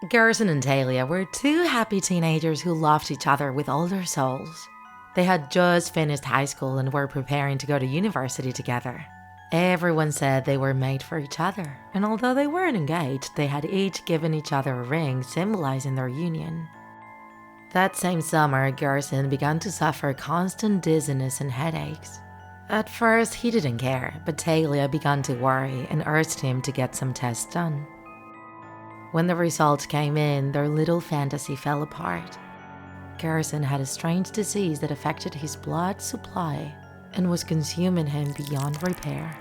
Gerson and Talia were two happy teenagers who loved each other with all their souls. They had just finished high school and were preparing to go to university together. Everyone said they were made for each other, and although they weren't engaged, they had each given each other a ring symbolizing their union. That same summer, Garrison began to suffer constant dizziness and headaches. At first, he didn't care, but Talia began to worry and urged him to get some tests done. When the results came in, their little fantasy fell apart. Garrison had a strange disease that affected his blood supply and was consuming him beyond repair.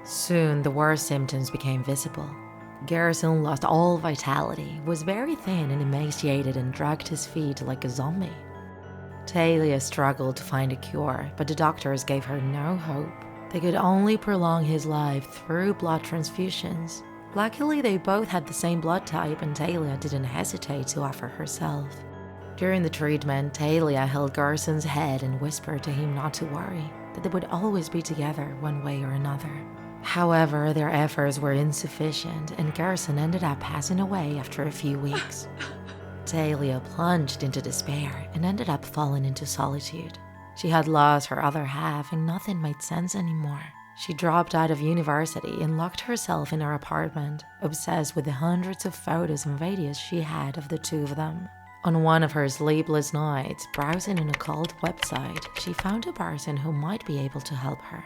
Soon, the worst symptoms became visible. Garrison lost all vitality, was very thin and emaciated, and dragged his feet like a zombie. Talia struggled to find a cure, but the doctors gave her no hope. They could only prolong his life through blood transfusions. Luckily, they both had the same blood type, and Talia didn't hesitate to offer herself. During the treatment, Talia held Gerson's head and whispered to him not to worry, that they would always be together one way or another. However, their efforts were insufficient, and Garrison ended up passing away after a few weeks. Talia plunged into despair and ended up falling into solitude. She had lost her other half and nothing made sense anymore. She dropped out of university and locked herself in her apartment, obsessed with the hundreds of photos and videos she had of the two of them. On one of her sleepless nights, browsing an occult website, she found a person who might be able to help her.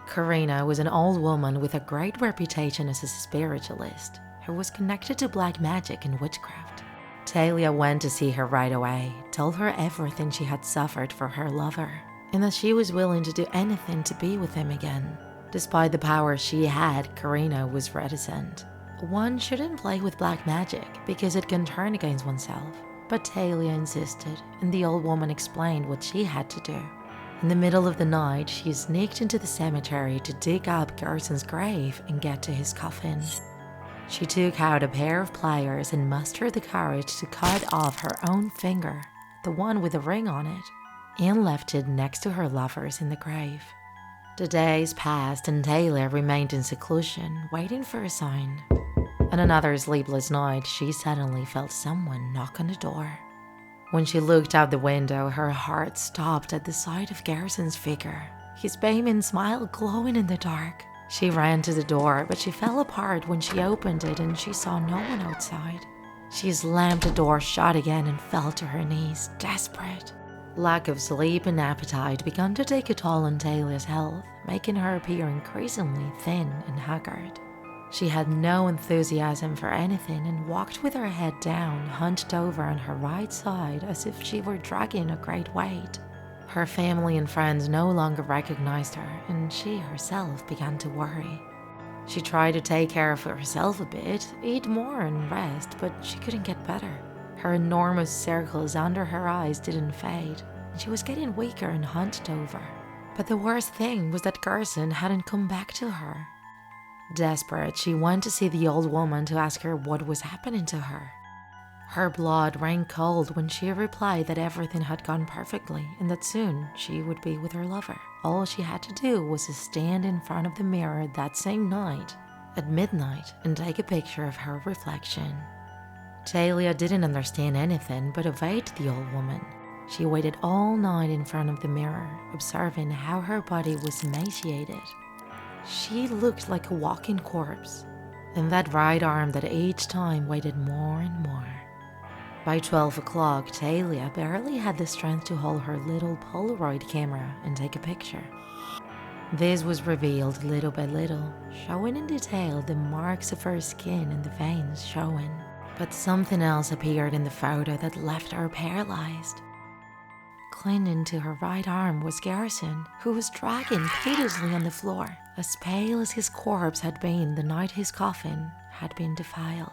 Karina was an old woman with a great reputation as a spiritualist who was connected to black magic and witchcraft. Talia went to see her right away, told her everything she had suffered for her lover, and that she was willing to do anything to be with him again. Despite the power she had, Karina was reticent. One shouldn't play with black magic because it can turn against oneself. But Talia insisted, and the old woman explained what she had to do. In the middle of the night, she sneaked into the cemetery to dig up Gerson's grave and get to his coffin. She took out a pair of pliers and mustered the courage to cut off her own finger, the one with the ring on it, and left it next to her lover's in the grave. The days passed and Talia remained in seclusion, waiting for a sign. On another sleepless night, she suddenly felt someone knock on the door. When she looked out the window, her heart stopped at the sight of Garrison's figure, his beaming smile glowing in the dark. She ran to the door, but she fell apart when she opened it and she saw no one outside. She slammed the door shut again and fell to her knees, desperate. Lack of sleep and appetite began to take a toll on Talia's health, making her appear increasingly thin and haggard. She had no enthusiasm for anything and walked with her head down, hunched over on her right side as if she were dragging a great weight. Her family and friends no longer recognized her, and she herself began to worry. She tried to take care of herself a bit, eat more and rest, but she couldn't get better. Her enormous circles under her eyes didn't fade, and she was getting weaker and hunched over. But the worst thing was that Garrison hadn't come back to her. Desperate, she went to see the old woman to ask her what was happening to her. Her blood ran cold when she replied that everything had gone perfectly and that soon she would be with her lover. All she had to do was to stand in front of the mirror that same night at midnight and take a picture of her reflection. Talia didn't understand anything but obeyed the old woman. She waited all night in front of the mirror, observing how her body was emaciated. She looked like a walking corpse, and that right arm that each time waited more and more. By 12 o'clock, Talia barely had the strength to hold her little Polaroid camera and take a picture. This was revealed little by little, showing in detail the marks of her skin and the veins showing. But something else appeared in the photo that left her paralyzed. Clinging to her right arm was Garrison, who was dragging piteously on the floor, as pale as his corpse had been the night his coffin had been defiled.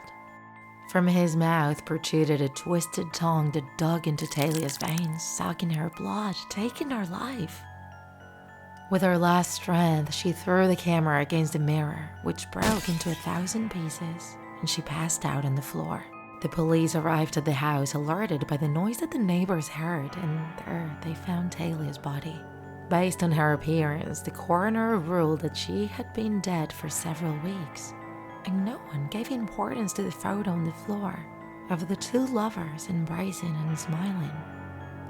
From his mouth protruded a twisted tongue that dug into Talia's veins, sucking her blood, taking her life. With her last strength, she threw the camera against the mirror, which broke into 1,000 pieces, and she passed out on the floor. The police arrived at the house, alerted by the noise that the neighbors heard, and there they found Talia's body. Based on her appearance, the coroner ruled that she had been dead for several weeks. and no one gave importance to the photo on the floor of the two lovers embracing and smiling.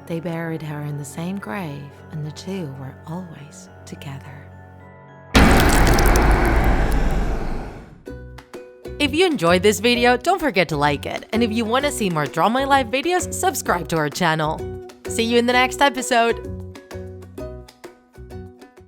They buried her in the same grave, and the two were always together. If you enjoyed this video, don't forget to like it. And if you want to see more Draw My Life videos, subscribe to our channel. See you in the next episode.